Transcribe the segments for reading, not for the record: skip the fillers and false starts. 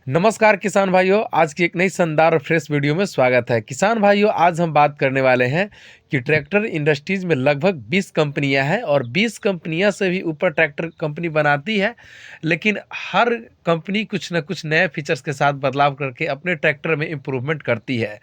नमस्कार किसान भाइयों, आज की एक नई शानदार और फ्रेश वीडियो में स्वागत है। किसान भाइयों, आज हम बात करने वाले हैं कि ट्रैक्टर इंडस्ट्रीज में लगभग 20 कंपनियां हैं और 20 कंपनियां से भी ऊपर ट्रैक्टर कंपनी बनाती है, लेकिन हर कंपनी कुछ न कुछ नए फीचर्स के साथ बदलाव करके अपने ट्रैक्टर में इम्प्रूवमेंट करती है।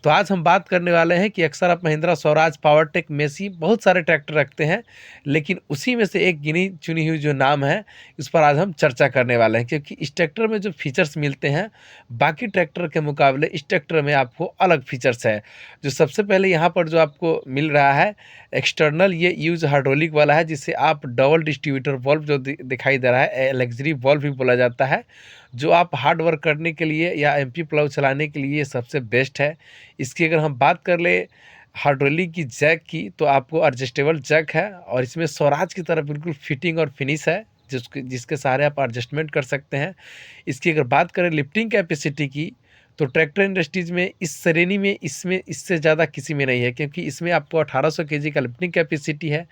तो आज हम बात करने वाले हैं कि अक्सर आप महिंद्रा, स्वराज, पावरटेक, मेसी बहुत सारे ट्रैक्टर रखते हैं, लेकिन उसी में से एक गिनी चुनी हुई जो नाम है, इस पर आज हम चर्चा करने वाले हैं, क्योंकि इस ट्रैक्टर में जो फीचर्स मिलते हैं बाकी ट्रैक्टर के मुकाबले इस ट्रैक्टर में आपको अलग फीचर्स है। जो सबसे पहले यहाँ पर जो आपको मिल रहा है एक्सटर्नल, ये यूज हाइड्रोलिक वाला है, जिसे आप डबल डिस्ट्रीब्यूटर वॉल्व जो दिखाई दे रहा है, लग्जरी वॉल्व भी बोला जाता है, जो आप हार्ड वर्क करने के लिए या एमपी प्लाऊ चलाने के लिए सबसे बेस्ट है। इसकी अगर हम बात कर ले हाइड्रोलिक की जैक की, तो आपको एडजस्टेबल जैक है और इसमें स्वराज की तरह बिल्कुल फिटिंग और फिनिश है, जिसके सहारे आप एडजस्टमेंट कर सकते हैं। इसकी अगर बात करें लिफ्टिंग कैपेसिटी की, तो ट्रैक्टर इंडस्ट्रीज में इस श्रेणी में इसमें इससे ज़्यादा किसी में नहीं है, क्योंकि इसमें आपको 1800 केजी का लिफ्टिंग कैपेसिटी है।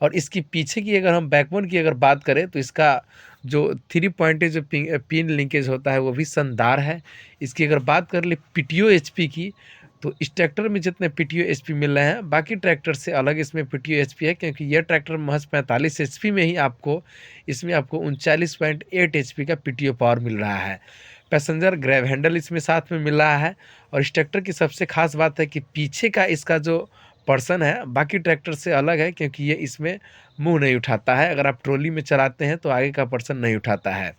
और इसकी पीछे की अगर हम बैकबोन की अगर बात करें, तो इसका जो 3 पॉइंटेज जो पिन लिंकेज होता है वो भी शानदार है। इसकी अगर बात कर ले पीटीओ एचपी की, तो इस ट्रैक्टर में जितने पीटीओ एचपी मिल रहे हैं बाकी ट्रैक्टर से अलग इसमें पीटीओ एचपी है, क्योंकि यह ट्रैक्टर महज 45 एचपी में ही आपको इसमें आपको 39.8 एचपी का पीटीओ पावर मिल रहा है। पैसेंजर ग्रैब हैंडल इसमें साथ में मिल रहा है। और इस ट्रैक्टर की सबसे खास बात है कि पीछे का इसका जो पर्सन है बाकी ट्रैक्टर से अलग है, क्योंकि ये इसमें मुंह नहीं उठाता है। अगर आप ट्रॉली में चलाते हैं तो आगे का पर्सन नहीं उठाता है।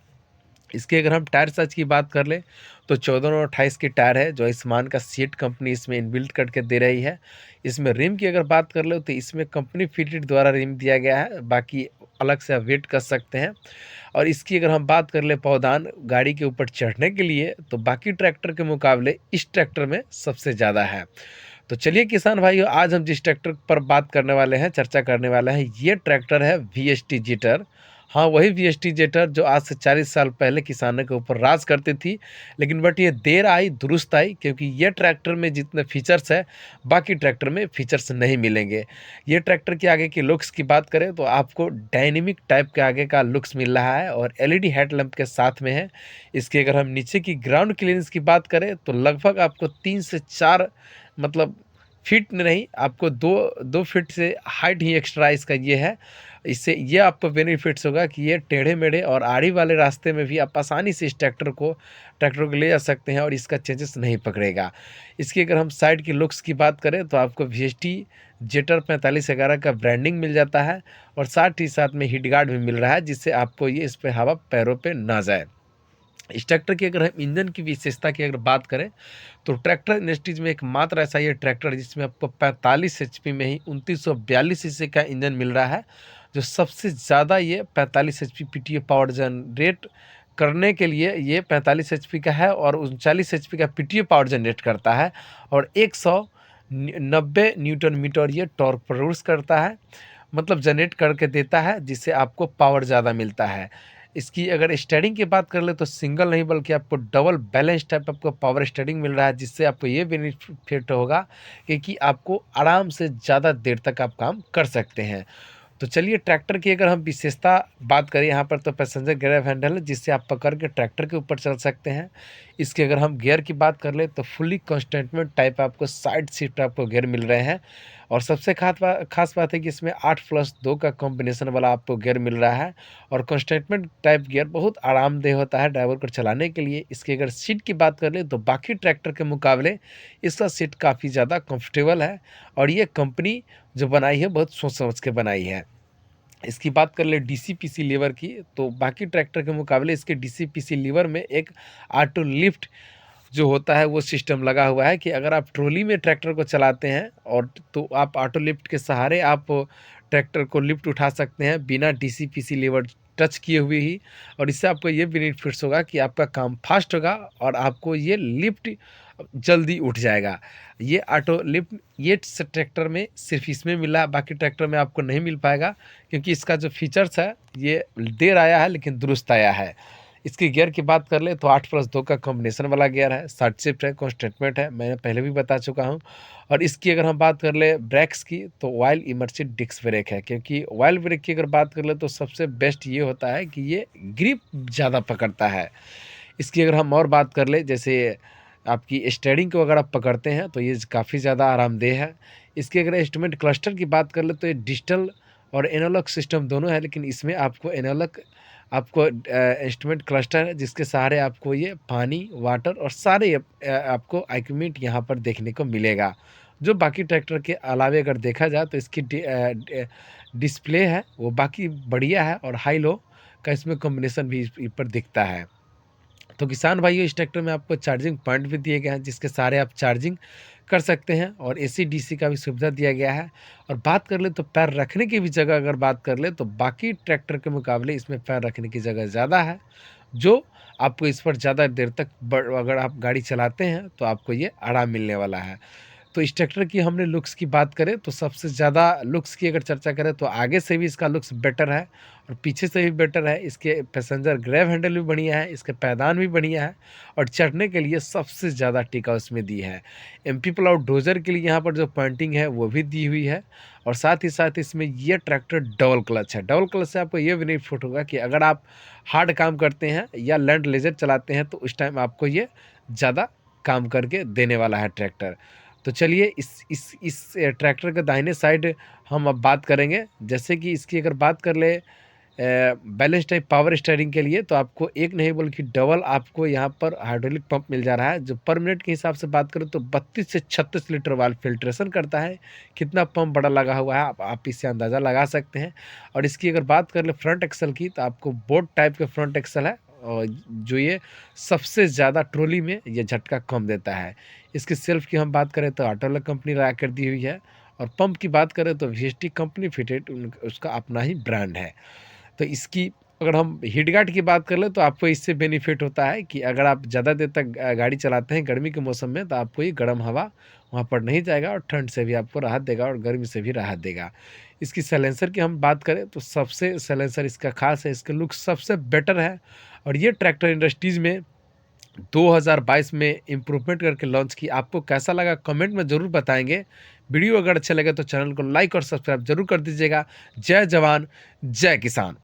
इसकी अगर हम टायर साइज की बात कर लें, तो 14 और 28 की टायर है, जो आयुष्मान का सीट कंपनी इसमें इनबिल्ट करके दे रही है। इसमें रिम की अगर बात कर लो, तो इसमें कंपनी फिटेड द्वारा रिम दिया गया है, बाकी अलग से आप वेट कर सकते हैं। और इसकी अगर हम बात कर ले पौधान गाड़ी के ऊपर चढ़ने के लिए, तो बाकी ट्रैक्टर के मुकाबले इस ट्रैक्टर में सबसे ज़्यादा है। तो चलिए किसान भाइयों, आज हम जिस ट्रैक्टर पर बात करने वाले हैं, चर्चा करने वाले हैं, ये ट्रैक्टर है वीएसटी जेटर। हाँ, वही वीएसटी जेटर जो आज से 40 साल पहले किसानों के ऊपर राज करती थी, लेकिन बट ये देर आई दुरुस्त आई, क्योंकि ये ट्रैक्टर में जितने फीचर्स है बाकी ट्रैक्टर में फीचर्स नहीं मिलेंगे। ये ट्रैक्टर के आगे की लुक्स की बात करें, तो आपको डायनेमिक टाइप के आगे का लुक्स मिल रहा है और एलईडी हेडलैम्प के साथ में है। इसकी अगर हम नीचे की ग्राउंड क्लियरेंस की बात करें, तो लगभग आपको 3 से 4 मतलब फीट नहीं, आपको दो फीट से हाइट ही एक्स्ट्रा इसका ये है। इससे ये आपको बेनिफिट्स होगा कि ये टेढ़े मेढ़े और आड़ी वाले रास्ते में भी आप आसानी से इस ट्रैक्टर को ले जा सकते हैं और इसका चेंजेस नहीं पकड़ेगा। इसकी अगर हम साइड की लुक्स की बात करें, तो आपको वीएसटी जेटर 4511 का ब्रांडिंग मिल जाता है और साथ ही साथ में हिट गार्ड भी मिल रहा है, जिससे आपको ये इस पर हवा पैरों पे ना जाए। इस ट्रैक्टर की अगर हम इंजन की विशेषता की अगर बात करें, तो ट्रैक्टर इंडस्ट्रीज में एकमात्र ऐसा ये ट्रैक्टर है जिसमें आपको 45 एचपी में ही 2942 सीसी का इंजन मिल रहा है, जो सबसे ज़्यादा ये 45 एचपी पीटीओ पावर जनरेट करने के लिए ये 45 एचपी का है और 39 एचपी का पीटीओ पावर जनरेट करता है और 190 न्यूटन मीटर ये टॉर्क प्रोड्यूस करता है, मतलब जनरेट करके देता है, जिससे आपको पावर ज़्यादा मिलता है। इसकी अगर स्टीयरिंग की बात कर ले, तो सिंगल नहीं बल्कि आपको डबल बैलेंस टाइप आपको पावर स्टीयरिंग मिल रहा है, जिससे आपको ये बेनिफिट होगा कि आपको आराम से ज़्यादा देर तक आप काम कर सकते हैं। तो चलिए ट्रैक्टर की अगर हम विशेषता बात करें यहाँ पर, तो पैसेंजर ग्रैब हैंडल है, जिससे आप पकड़ के ट्रैक्टर के ऊपर चल सकते हैं। इसके अगर हम गियर की बात कर ले, तो फुली कंस्टेंटमेंट टाइप आपको साइड शिफ्ट आपको गियर मिल रहे हैं और सबसे खास बात है कि इसमें 8+2 का कॉम्बिनेशन वाला आपको गियर मिल रहा है और कंस्टेंटमेंट टाइप गियर बहुत आरामदेह होता है ड्राइवर को चलाने के लिए। इसकी अगर सीट की बात कर ले, तो बाकी ट्रैक्टर के मुकाबले इसका सीट काफ़ी ज़्यादा कंफर्टेबल है और ये कंपनी जो बनाई है बहुत सोच समझ के बनाई है। इसकी बात कर ले डीसीपीसी लीवर की, तो बाकी ट्रैक्टर के मुकाबले इसके डीसीपीसी लीवर में एक ऑटो लिफ्ट जो होता है वो सिस्टम लगा हुआ है, कि अगर आप ट्रॉली में ट्रैक्टर को चलाते हैं और तो आप ऑटो लिफ्ट के सहारे आप ट्रैक्टर को लिफ्ट उठा सकते हैं बिना डीसीपीसी लीवर टच किए हुए ही। और इससे आपको ये बेनिफिट्स होगा कि आपका काम फास्ट होगा और आपको ये लिफ्ट जल्दी उठ जाएगा। ये ऑटो लिफ्ट ये ट्रैक्टर में सिर्फ इसमें मिला है, बाकी ट्रैक्टर में आपको नहीं मिल पाएगा, क्योंकि इसका जो फीचर्स है ये देर आया है लेकिन दुरुस्त आया है। इसकी गियर की बात कर ले, तो 8+2 का कॉम्बिनेशन वाला गियर है, साइड शिफ्ट है, कॉन्स्टेंटमेंट है, मैंने पहले भी बता चुका हूँ। और इसकी अगर हम बात कर ले ब्रेक्स की, तो ऑयल इमर्सिव डिस्क ब्रेक है, क्योंकि ऑयल ब्रेक की अगर बात कर ले, तो सबसे बेस्ट ये होता है कि ये ग्रिप ज़्यादा पकड़ता है। इसकी अगर हम और बात कर ले, जैसे आपकी स्टीयरिंग को अगर आप पकड़ते हैं तो ये काफ़ी ज़्यादा आरामदेह है। इसकी अगर इंस्ट्रूमेंट क्लस्टर की बात कर ले तो ये डिजिटल और एनालॉग सिस्टम दोनों है, लेकिन इसमें आपको एनालॉग आपको इंस्ट्रूमेंट क्लस्टर है जिसके सहारे आपको ये पानी, वाटर और सारे आपको इक्विपमेंट यहाँ पर देखने को मिलेगा। जो बाकी ट्रैक्टर के अलावे अगर देखा जाए तो इसकी डिस्प्ले है वो बाकी बढ़िया है, और हाई लो का इसमें कॉम्बिनेशन भी इस पर दिखता है। तो किसान भाइयों, इस ट्रैक्टर में आपको चार्जिंग पॉइंट भी दिए गए हैं जिसके सहारे आप चार्जिंग कर सकते हैं, और एसी डीसी का भी सुविधा दिया गया है। और बात कर ले तो पैर रखने की भी जगह अगर बात कर ले तो बाकी ट्रैक्टर के मुकाबले इसमें पैर रखने की जगह ज़्यादा है, जो आपको इस पर ज़्यादा देर तक अगर आप गाड़ी चलाते हैं तो आपको ये आराम मिलने वाला है। तो इस ट्रैक्टर की हमने लुक्स की बात करें तो सबसे ज़्यादा लुक्स की अगर चर्चा करें तो आगे से भी इसका लुक्स बेटर है और पीछे से भी बेटर है। इसके पैसेंजर ग्रैब हैंडल भी बढ़िया है, इसके पैदान भी बढ़िया है, और चढ़ने के लिए सबसे ज़्यादा टिकाऊ इसमें दी है। एमपी प्लाउ डोजर के लिए यहाँ पर जो पॉइंटिंग है वो भी दी हुई है, और साथ ही साथ इसमें यह ट्रैक्टर डबल क्लच है। डबल क्लच से आपको ये बेनिफिट होगा कि अगर आप हार्ड काम करते हैं या लैंड लेजर चलाते हैं तो उस टाइम आपको ये ज़्यादा काम करके देने वाला है ट्रैक्टर। तो चलिए इस ट्रैक्टर के दाहिने साइड हम अब बात करेंगे। जैसे कि इसकी अगर बात कर ले बैलेंस टाइप पावर स्टीयरिंग के लिए, तो आपको एक नहीं बल्कि डबल आपको यहाँ पर हाइड्रोलिक पंप मिल जा रहा है, जो पर मिनट के हिसाब से बात करें तो 32 से 36 लीटर वाल्व फिल्ट्रेशन करता है। कितना पंप बड़ा लगा हुआ है आप इससे अंदाज़ा लगा सकते हैं। और इसकी अगर बात कर ले फ्रंट एक्सल की, तो आपको बोट टाइप के फ्रंट एक्सल है, और जो ये सबसे ज़्यादा ट्रॉली में ये झटका कम देता है। इसकी सेल्फ की हम बात करें तो ऑटोलॉक कंपनी लगा कर दी हुई है, और पंप की बात करें तो वीएसटी कंपनी फिटेड उसका अपना ही ब्रांड है। तो इसकी अगर हम हीट गार्ड की बात कर लें तो आपको इससे बेनिफिट होता है कि अगर आप ज़्यादा देर तक गाड़ी चलाते हैं गर्मी के मौसम में, तो आपको ये गर्म हवा वहाँ पर नहीं जाएगा, और ठंड से भी आपको राहत देगा और गर्मी से भी राहत देगा। इसकी साइलेंसर की हम बात करें तो सबसे साइलेंसर इसका खास है, इसका लुक सबसे बेटर है, और ये ट्रैक्टर इंडस्ट्रीज़ में 2022 में इम्प्रूवमेंट करके लॉन्च की। आपको कैसा लगा कमेंट में ज़रूर बताएंगे। वीडियो अगर अच्छा लगे तो चैनल को लाइक और सब्सक्राइब जरूर कर दीजिएगा। जय जवान जय किसान।